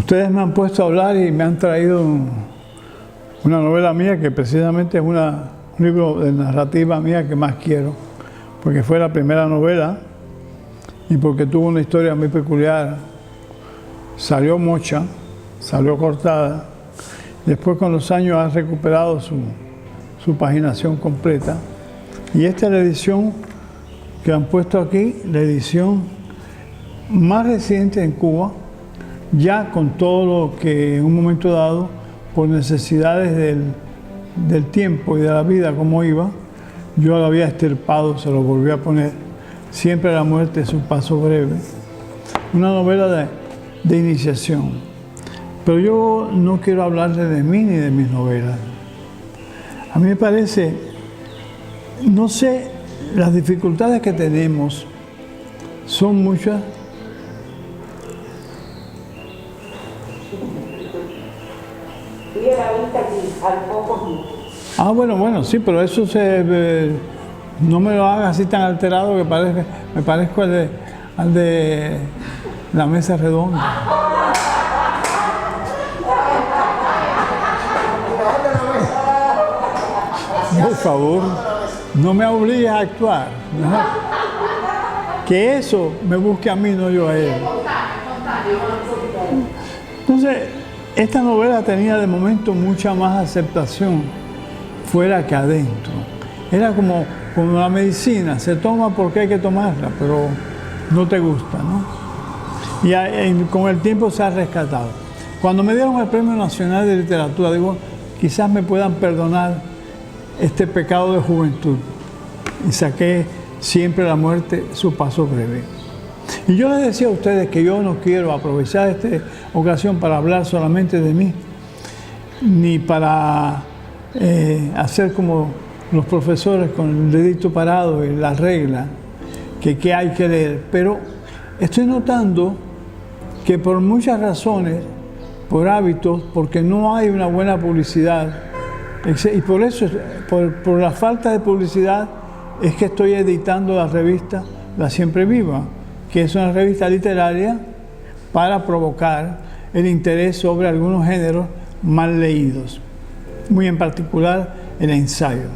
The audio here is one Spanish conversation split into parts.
Ustedes me han puesto a hablar y me han traído una novela mía que precisamente es un libro de narrativa mía que más quiero, porque fue la primera novela y porque tuvo una historia muy peculiar. Salió mocha, salió cortada, después con los años ha recuperado su paginación completa. Y esta es la edición que han puesto aquí, la edición más reciente en Cuba, ya con todo lo que en un momento dado, por necesidades del tiempo y de la vida como iba, yo lo había extirpado, se lo volví a poner. Siempre la muerte es un paso breve. Una novela de iniciación. Pero yo no quiero hablarle de mí ni de mis novelas. A mí me parece, no sé, las dificultades que tenemos son muchas. Ah, bueno, sí, pero eso no me lo haga así tan alterado que me parezco al de la mesa redonda. Por favor, no me obligues a actuar, ¿no? Que eso me busque a mí, no yo a él. Entonces, esta novela tenía de momento mucha más aceptación fuera que adentro. Era como la medicina, se toma porque hay que tomarla, pero no te gusta, ¿no? Y con el tiempo se ha rescatado. Cuando me dieron el Premio Nacional de Literatura, digo, quizás me puedan perdonar este pecado de juventud. Y saqué Siempre la muerte, su paso breve. Y yo les decía a ustedes que yo no quiero aprovechar esta ocasión para hablar solamente de mí, ni para hacer como los profesores con el dedito parado y la regla, que hay que leer. Pero estoy notando que por muchas razones, por hábitos, porque no hay una buena publicidad, y por eso, por la falta de publicidad, es que estoy editando la revista La Siempre Viva, que es una revista literaria para provocar el interés sobre algunos géneros mal leídos, muy en particular el ensayo.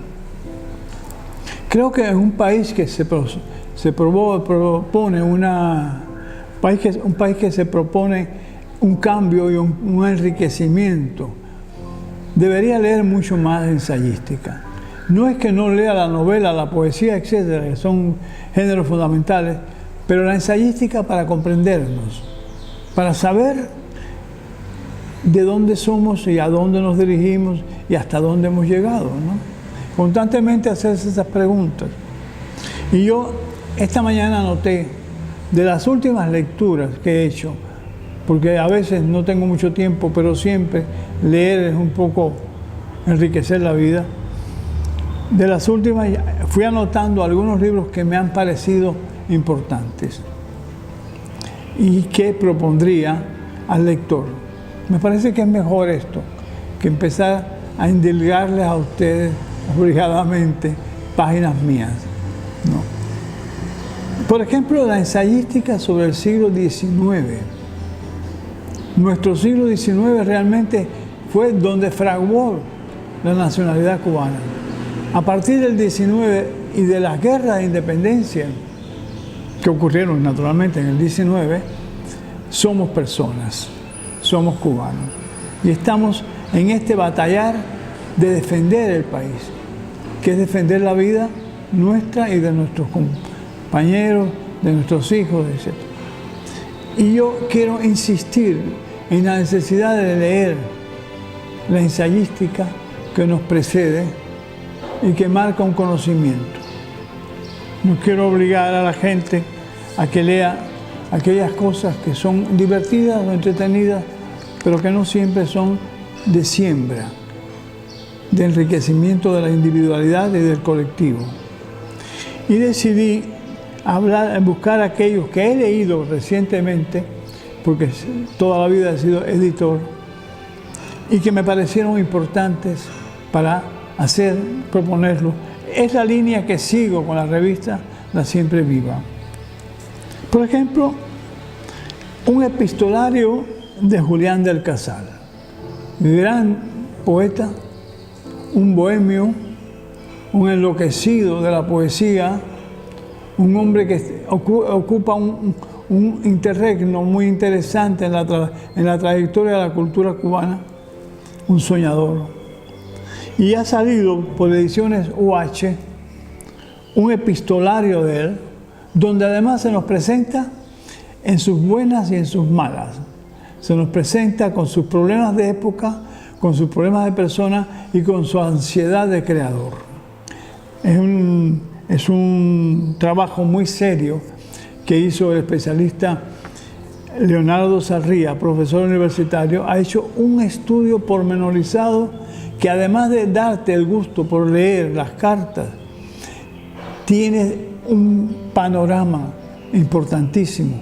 Creo que es un país que propone un país que se propone un cambio y un enriquecimiento. Debería leer mucho más ensayística. No es que no lea la novela, la poesía, etcétera, que son géneros fundamentales, pero la ensayística para comprendernos, para saber de dónde somos y a dónde nos dirigimos y hasta dónde hemos llegado, ¿no? Constantemente hacerse esas preguntas. Y yo esta mañana noté, de las últimas lecturas que he hecho, porque a veces no tengo mucho tiempo, pero siempre leer es un poco enriquecer la vida. De las últimas fui anotando algunos libros que me han parecido importantes y que propondría al lector. Me parece que es mejor esto que empezar a indilgarles a ustedes obligadamente páginas mías, ¿no? Por ejemplo, la ensayística sobre el siglo XIX. Nuestro siglo XIX realmente fue donde fraguó la nacionalidad cubana. A partir del XIX y de las guerras de independencia que ocurrieron naturalmente en el XIX, somos personas, somos cubanos. Y estamos en este batallar de defender el país, que es defender la vida nuestra y de nuestros compañeros, de nuestros hijos, etc. Y yo quiero insistir en la necesidad de leer la ensayística que nos precede y que marca un conocimiento. No quiero obligar a la gente a que lea aquellas cosas que son divertidas o entretenidas, pero que no siempre son de siembra, de enriquecimiento de la individualidad y del colectivo. Y decidí buscar aquellos que he leído recientemente, porque toda la vida he sido editor, y que me parecieron importantes para proponerlo. Es la línea que sigo con la revista La Siempre Viva. Por ejemplo, un epistolario de Julián del Casal, gran poeta, un bohemio, un enloquecido de la poesía, un hombre que ocupa un interregno muy interesante en la trayectoria de la cultura cubana, un soñador. Y ha salido por ediciones UH un epistolario de él, donde además se nos presenta en sus buenas y en sus malas. Se nos presenta con sus problemas de época, con sus problemas de persona y con su ansiedad de creador. Es un trabajo muy serio que hizo el especialista Leonardo Sarría, profesor universitario. Ha hecho un estudio pormenorizado que, además de darte el gusto por leer las cartas, tiene un panorama importantísimo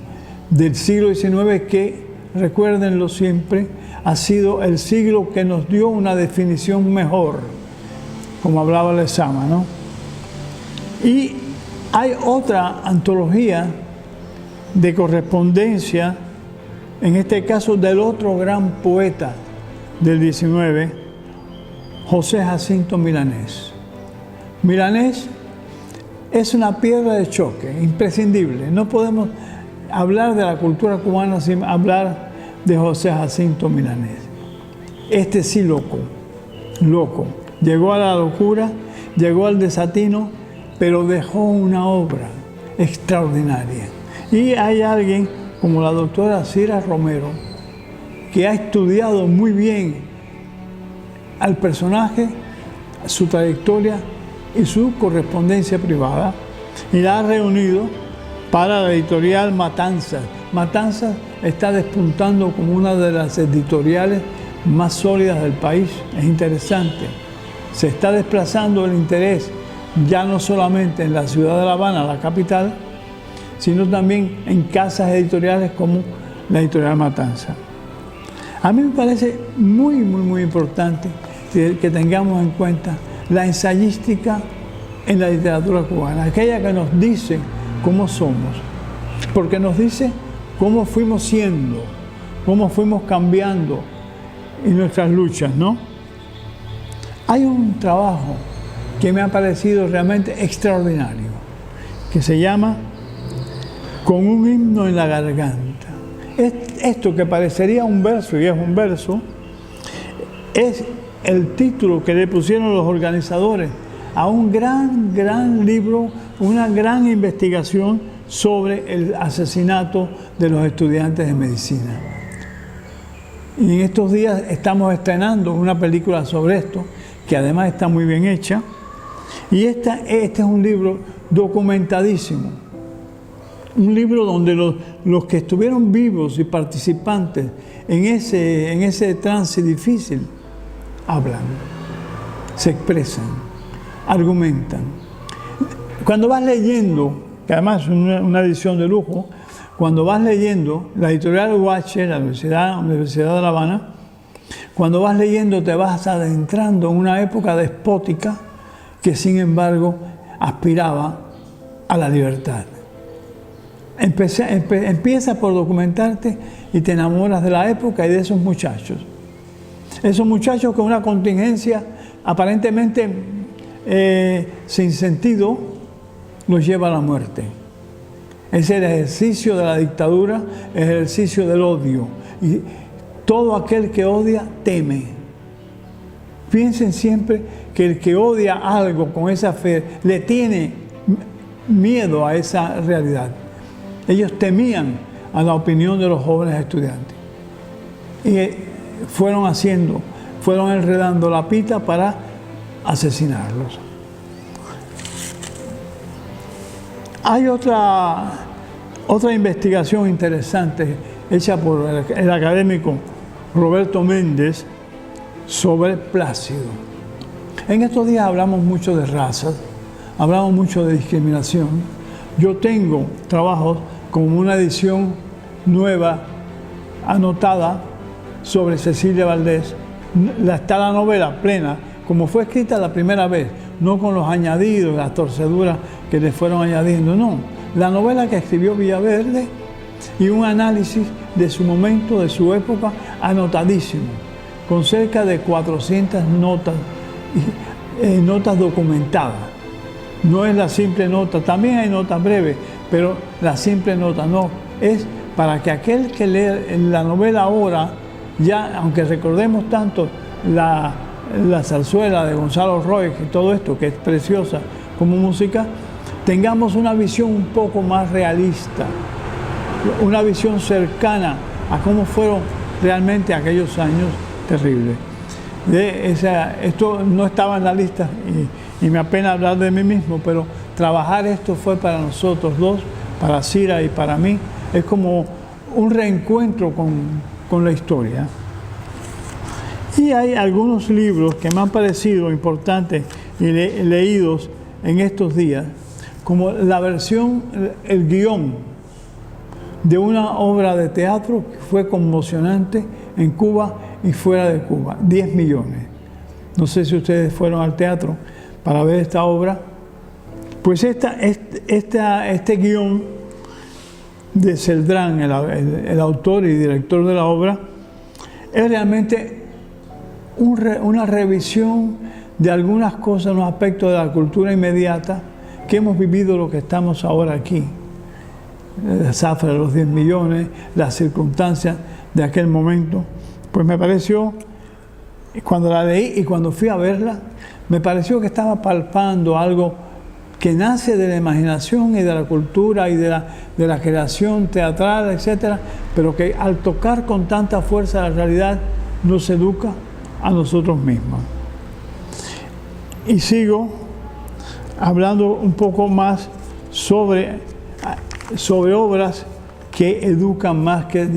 del siglo XIX que, recuérdenlo siempre, ha sido el siglo que nos dio una definición mejor, como hablaba Lezama, ¿no? Y hay otra antología de correspondencia, en este caso del otro gran poeta del XIX, José Jacinto Milanés. Milanés es una piedra de choque, imprescindible. No podemos hablar de la cultura cubana sin hablar de José Jacinto Milanés. Este sí loco. Llegó a la locura, llegó al desatino, pero dejó una obra extraordinaria. Y hay alguien como la doctora Cira Romero, que ha estudiado muy bien al personaje, su trayectoria y su correspondencia privada, y la ha reunido para la editorial Matanzas. Matanzas está despuntando como una de las editoriales más sólidas del país. Es interesante. Se está desplazando el interés ya no solamente en la ciudad de La Habana, la capital, sino también en casas editoriales como la editorial Matanzas. A mí me parece muy importante que tengamos en cuenta la ensayística en la literatura cubana, aquella que nos dice cómo somos, porque nos dice cómo fuimos siendo, cómo fuimos cambiando en nuestras luchas, ¿no? Hay un trabajo que me ha parecido realmente extraordinario, que se llama Con un himno en la garganta. Esto que parecería un verso, y es un verso, es el título que le pusieron los organizadores a un gran libro, una gran investigación sobre el asesinato de los estudiantes de medicina. Y en estos días estamos estrenando una película sobre esto, que además está muy bien hecha. Y este es un libro documentadísimo. Un libro donde los que estuvieron vivos y participantes en ese trance difícil hablan, se expresan, argumentan. Cuando vas leyendo, que además es una edición de lujo, cuando vas leyendo la editorial UH, la Universidad de La Habana, cuando vas leyendo te vas adentrando en una época despótica que sin embargo aspiraba a la libertad. Empiezas por documentarte y te enamoras de la época y de esos muchachos. Esos muchachos con una contingencia aparentemente sin sentido los lleva a la muerte. Es el ejercicio de la dictadura, el ejercicio del odio. Y todo aquel que odia teme. Piensen siempre que el que odia algo con esa fe le tiene miedo a esa realidad. Ellos temían a la opinión de los jóvenes estudiantes. Y fueron enredando la pita para asesinarlos. Hay otra investigación interesante hecha por el académico Roberto Méndez sobre Plácido. En estos días hablamos mucho de razas, hablamos mucho de discriminación. Yo tengo trabajos como una edición nueva, anotada, sobre Cecilia Valdés. Está la novela plena, como fue escrita la primera vez, no con los añadidos, las torceduras que le fueron añadiendo, no. La novela que escribió Villaverde y un análisis de su momento, de su época, anotadísimo, con cerca de 400 notas, notas documentadas. No es la simple nota, también hay notas breves, pero la simple nota no, es para que aquel que lee la novela ahora, ya, aunque recordemos tanto la zarzuela de Gonzalo Roig y todo esto, que es preciosa como música, tengamos una visión un poco más realista, una visión cercana a cómo fueron realmente aquellos años terribles. Esto no estaba en la lista y me apena hablar de mí mismo, pero trabajar esto fue para nosotros dos, para Cira y para mí, es como un reencuentro con la historia. Y hay algunos libros que me han parecido importantes y leídos en estos días, como la versión, el guión de una obra de teatro que fue conmocionante en Cuba y fuera de Cuba, 10 millones. No sé si ustedes fueron al teatro para ver esta obra. Pues este guión de Celdrán, el autor y director de la obra, es realmente una revisión de algunas cosas, unos aspectos de la cultura inmediata que hemos vivido, lo que estamos ahora aquí. La zafra de los 10 millones, las circunstancias de aquel momento. Pues me pareció, cuando la leí y cuando fui a verla, me pareció que estaba palpando algo que nace de la imaginación y de la cultura y de la creación teatral, etcétera, pero que al tocar con tanta fuerza la realidad nos educa a nosotros mismos. Y sigo hablando un poco más sobre obras que educan más que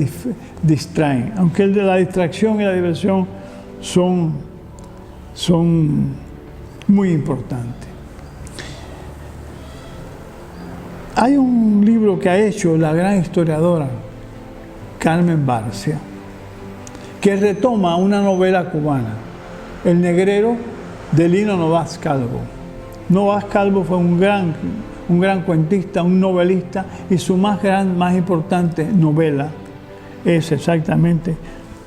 distraen, aunque el de la distracción y la diversión son muy importantes. Hay un libro que ha hecho la gran historiadora Carmen Barcia, que retoma una novela cubana, El Negrero, de Lino Novas Calvo. Novas Calvo fue un gran cuentista, un novelista, y su más importante novela es exactamente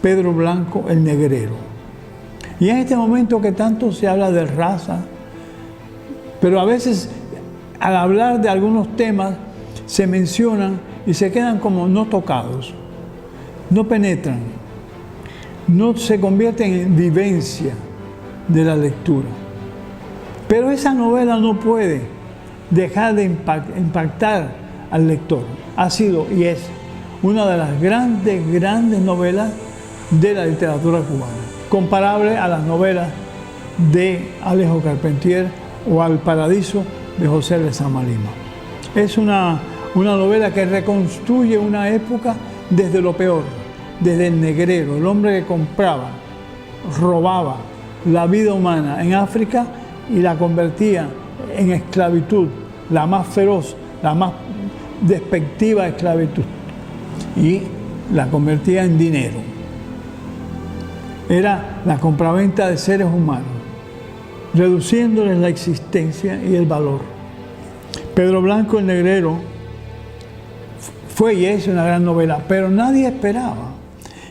Pedro Blanco, El Negrero. Y en este momento que tanto se habla de raza, pero a veces al hablar de algunos temas se mencionan y se quedan como no tocados, no penetran, no se convierten en vivencia de la lectura. Pero esa novela no puede dejar de impactar al lector. Ha sido y es una de las grandes novelas de la literatura cubana, comparable a las novelas de Alejo Carpentier o al Paradiso de José Lezama Lima. Es una novela que reconstruye una época desde lo peor, desde el negrero, el hombre que compraba, robaba la vida humana en África y la convertía en esclavitud, la más feroz, la más despectiva esclavitud, y la convertía en dinero. Era la compraventa de seres humanos, reduciéndoles la existencia y el valor. Pedro Blanco, El Negrero, fue y es una gran novela, pero nadie esperaba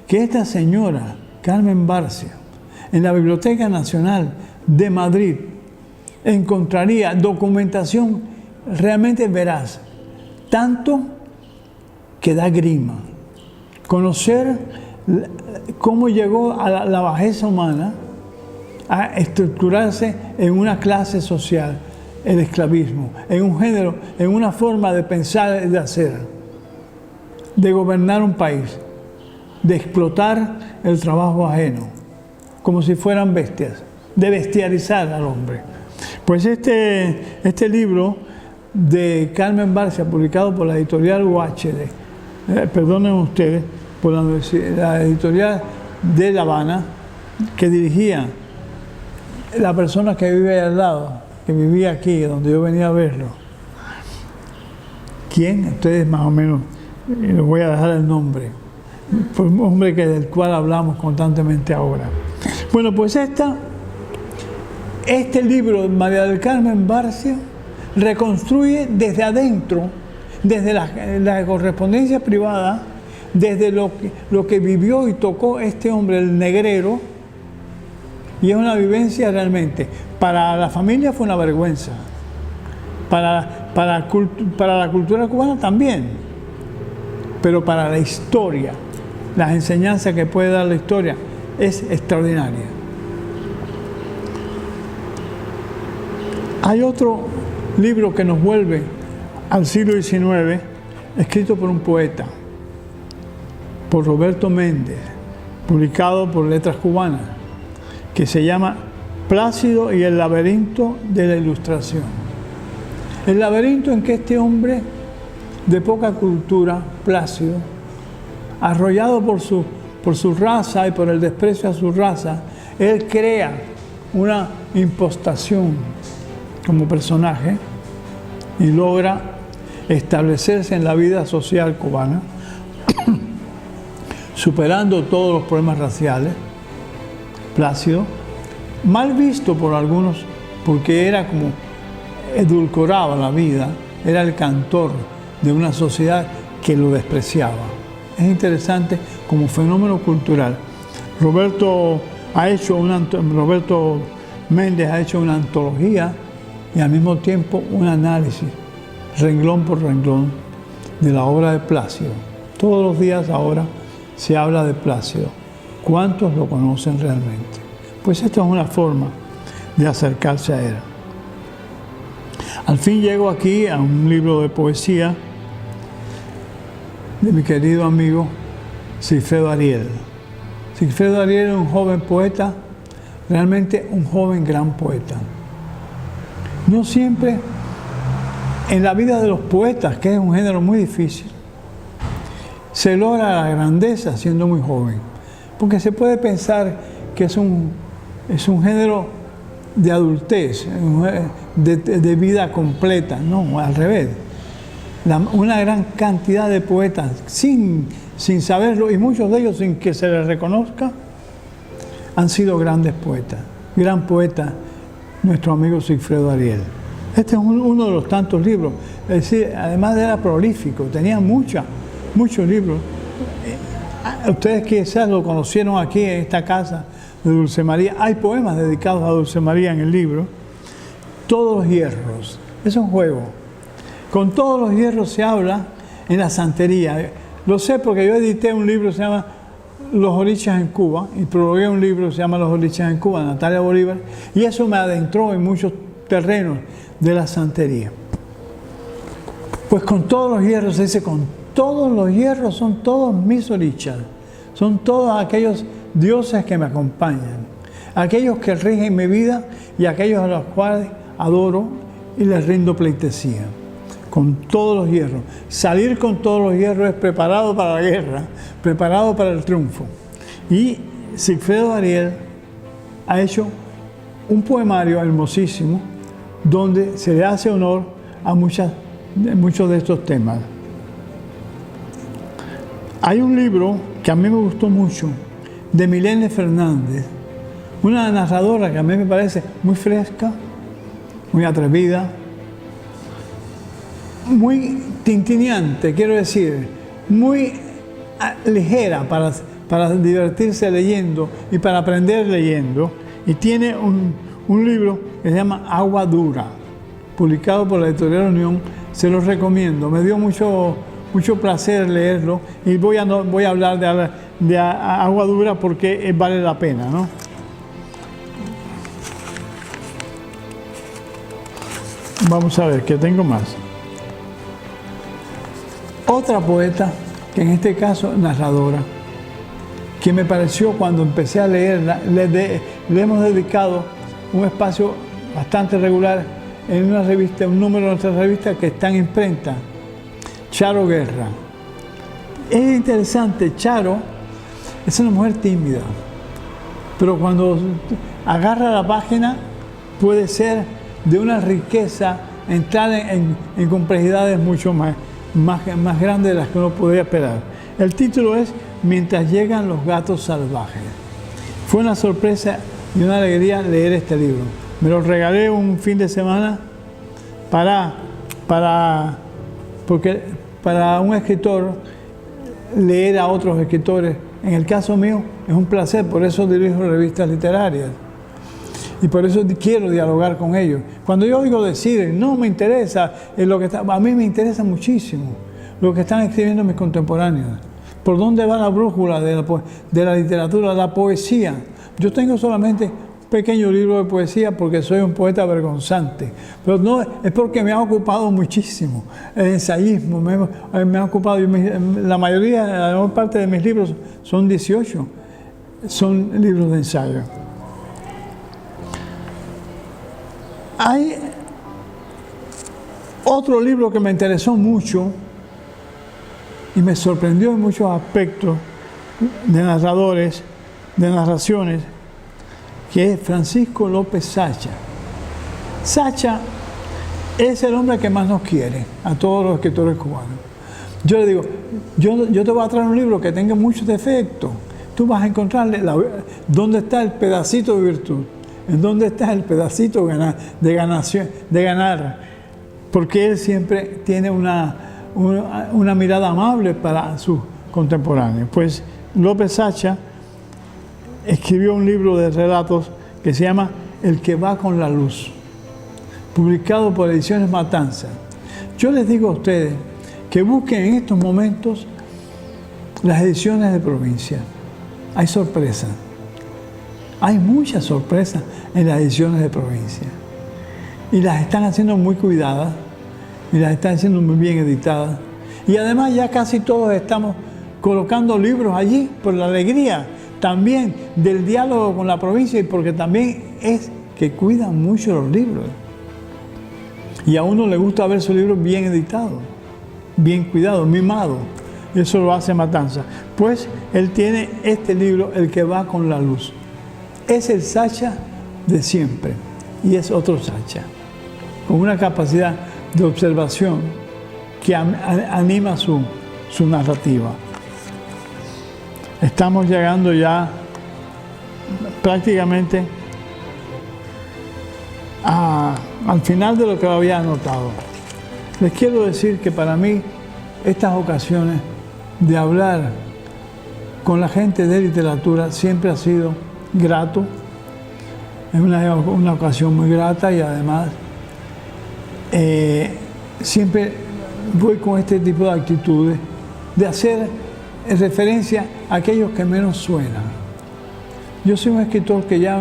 que esta señora, Carmen Barcia, en la Biblioteca Nacional de Madrid, encontraría documentación realmente veraz, tanto que da grima. Conocer cómo llegó a la bajeza humana a estructurarse en una clase social, el esclavismo, en un género, en una forma de pensar y de hacer, de gobernar un país, de explotar el trabajo ajeno, como si fueran bestias, de bestializar al hombre. Pues este libro de Carmen Barcia, publicado por la editorial UHD, perdonen ustedes, por la editorial de La Habana, que dirigía la persona que vive al lado, que vivía aquí, donde yo venía a verlo. ¿Quién? Ustedes más o menos, les voy a dejar el nombre, pues un hombre del cual hablamos constantemente ahora. Bueno, pues este libro de María del Carmen Barcia reconstruye desde adentro desde la correspondencia privada, desde lo que vivió y tocó este hombre, el negrero, y es una vivencia realmente. Para la familia fue una vergüenza, para la cultura cubana también, pero para la historia, las enseñanzas que puede dar la historia, es extraordinaria. Hay otro libro que nos vuelve al siglo XIX, escrito por un poeta, por Roberto Méndez, publicado por Letras Cubanas, que se llama Plácido y el laberinto de la Ilustración. El laberinto en que este hombre de poca cultura, Plácido, arrollado por su raza y por el desprecio a su raza, él crea una impostación como personaje y logra establecerse en la vida social cubana, superando todos los problemas raciales. Plácido, mal visto por algunos porque era como edulcoraba la vida, era el cantor de una sociedad que lo despreciaba. Es interesante como fenómeno cultural. Roberto Méndez ha hecho una antología y al mismo tiempo un análisis, renglón por renglón, de la obra de Plácido. Todos los días ahora se habla de Plácido. ¿Cuántos lo conocen realmente? Pues esta es una forma de acercarse a él. Al fin llego aquí a un libro de poesía de mi querido amigo Sigfredo Ariel. Sigfredo Ariel es un joven poeta, realmente un joven gran poeta. No siempre en la vida de los poetas, que es un género muy difícil, se logra la grandeza siendo muy joven, porque se puede pensar que es un género de adultez, de vida completa. No, al revés. Una gran cantidad de poetas, sin saberlo, y muchos de ellos sin que se les reconozca, han sido grandes poetas. Gran poeta, nuestro amigo Sigfredo Ariel. Este es uno de los tantos libros. Es decir, además era prolífico, tenía muchos libros. Ustedes quizás lo conocieron aquí en esta casa de Dulce María. Hay poemas dedicados a Dulce María en el libro. Todos los hierros. Es un juego. Con todos los hierros se habla en la santería. Lo sé porque yo edité un libro que se llama Los Orichas en Cuba y prologué un libro que se llama Los Orichas en Cuba, de Natalia Bolívar, y eso me adentró en muchos terrenos de la santería. Pues con todos los hierros, se dice, con todos los hierros son todos mis orichas, son todos aquellos dioses que me acompañan, aquellos que rigen mi vida y aquellos a los cuales adoro y les rindo pleitesía. Con todos los hierros. Salir con todos los hierros es preparado para la guerra, preparado para el triunfo. Y Sigfredo Ariel ha hecho un poemario hermosísimo donde se le hace honor a muchos de estos temas. Hay un libro que a mí me gustó mucho, de Milene Fernández, una narradora que a mí me parece muy fresca, muy atrevida, muy tintineante, quiero decir, muy ligera para divertirse leyendo y para aprender leyendo. Y tiene un libro que se llama Agua Dura, publicado por la Editorial Unión. Se los recomiendo, me dio mucho placer leerlo y voy a hablar de Agua Dura porque vale la pena, ¿no? Vamos a ver, ¿qué tengo más? Otra poeta, que en este caso narradora, que me pareció cuando empecé a leerla, le hemos dedicado un espacio bastante regular en una revista, un número de nuestra revista que está en imprenta, Charo Guerra. Es interesante, Charo es una mujer tímida, pero cuando agarra la página puede ser de una riqueza, entrar en complejidades mucho más grandes de las que uno podría esperar. El título es Mientras llegan los gatos salvajes. Fue una sorpresa y una alegría leer este libro. Me lo regalé un fin de semana para porque para un escritor leer a otros escritores, en el caso mío, es un placer, por eso dirijo revistas literarias. Y por eso quiero dialogar con ellos. Cuando yo oigo decir, no me interesa, a mí me interesa muchísimo lo que están escribiendo mis contemporáneos. ¿Por dónde va la brújula de la literatura, la poesía? Yo tengo solamente un pequeño libro de poesía porque soy un poeta vergonzante. Pero no, es porque me ha ocupado muchísimo. El ensayismo me ha ocupado. La mayor parte de mis libros son 18. Son libros de ensayo. Hay otro libro que me interesó mucho y me sorprendió en muchos aspectos de narradores, de narraciones, que es Francisco López Sacha. Sacha es el hombre que más nos quiere a todos los escritores cubanos. Yo le digo, yo te voy a traer un libro que tenga muchos defectos. Tú vas a encontrarle dónde está el pedacito de virtud. ¿En dónde está el pedacito de ganar? Porque él siempre tiene una mirada amable para sus contemporáneos. Pues López Sacha escribió un libro de relatos que se llama El que va con la luz, publicado por Ediciones Matanza. Yo les digo a ustedes que busquen en estos momentos las ediciones de provincia. Hay sorpresas. Hay muchas sorpresas en las ediciones de provincia. Y las están haciendo muy cuidadas, y las están haciendo muy bien editadas. Y además ya casi todos estamos colocando libros allí por la alegría también del diálogo con la provincia y porque también es que cuidan mucho los libros. Y a uno le gusta ver su libro bien editado, bien cuidado, mimado. Eso lo hace Matanza. Pues él tiene este libro, El que va con la luz. Es el Sacha de siempre y es otro Sacha, con una capacidad de observación que anima su narrativa. Estamos llegando ya prácticamente al final de lo que había anotado. Les quiero decir que para mí estas ocasiones de hablar con la gente de literatura siempre ha sido grato, es una ocasión muy grata y además siempre voy con este tipo de actitudes de hacer referencia a aquellos que menos suenan. Yo soy un escritor que ya,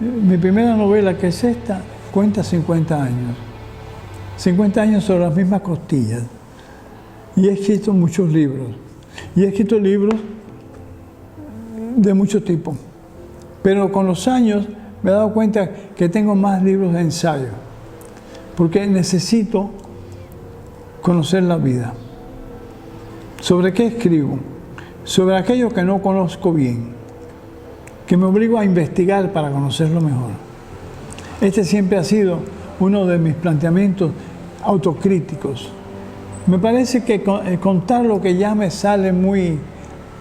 mi primera novela, que es esta, cuenta 50 años. 50 años sobre las mismas costillas. Y he escrito muchos libros. Y he escrito libros de mucho tipo. Pero con los años me he dado cuenta que tengo más libros de ensayo. Porque necesito conocer la vida. ¿Sobre qué escribo? Sobre aquello que no conozco bien, que me obligo a investigar para conocerlo mejor. Este siempre ha sido uno de mis planteamientos autocríticos. Me parece que contar lo que ya me sale muy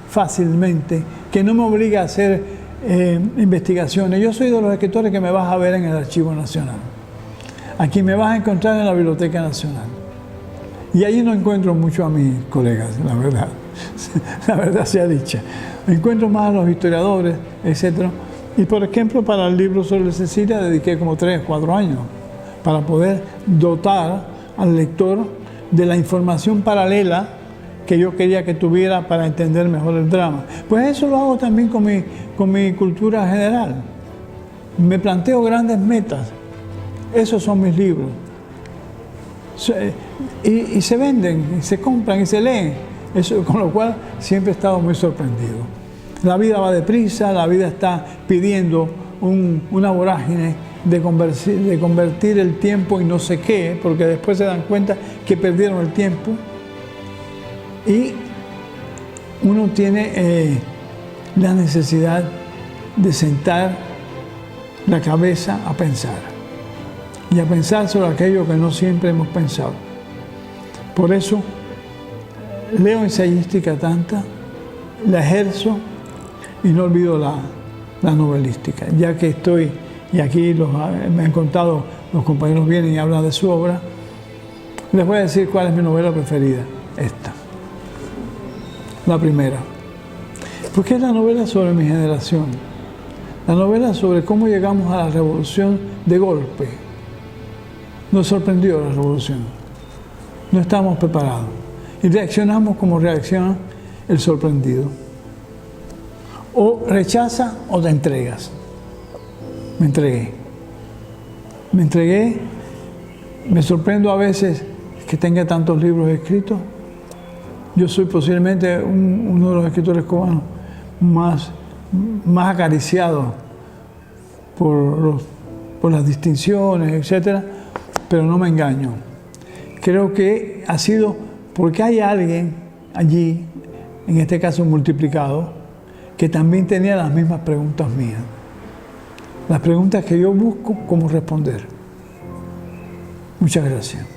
fácilmente, que no me obliga a hacer investigaciones. Yo soy de los escritores que me vas a ver en el Archivo Nacional. Aquí me vas a encontrar en la Biblioteca Nacional. Y allí no encuentro mucho a mis colegas, la verdad sea dicha. Encuentro más a los historiadores, etc. Y por ejemplo, para el libro sobre Cecilia dediqué como 3 o 4 años para poder dotar al lector de la información paralela que yo quería que tuviera para entender mejor el drama. Pues eso lo hago también con mi cultura general. Me planteo grandes metas. Esos son mis libros. Y se venden, y se compran y se leen. Eso, con lo cual siempre he estado muy sorprendido. La vida va deprisa, la vida está pidiendo una vorágine de convertir el tiempo en no sé qué, porque después se dan cuenta que perdieron el tiempo. Y uno tiene la necesidad de sentar la cabeza a pensar. Y a pensar sobre aquello que no siempre hemos pensado. Por eso leo ensayística tanta, la ejerzo y no olvido la novelística. Ya que estoy, y aquí me han contado, los compañeros vienen y hablan de su obra, Les voy a decir cuál es mi novela preferida. Esta. La primera. Porque es la novela sobre mi generación. La novela sobre cómo llegamos a la revolución de golpe. Nos sorprendió la revolución. No estábamos preparados. Y reaccionamos como reacciona el sorprendido. O rechaza o te entregas. Me entregué. Me entregué. Me sorprendo a veces que tenga tantos libros escritos. Yo soy posiblemente uno de los escritores cubanos más acariciados por las distinciones, etc. Pero no me engaño. Creo que ha sido porque hay alguien allí, en este caso multiplicado, que también tenía las mismas preguntas mías. Las preguntas que yo busco cómo responder. Muchas gracias.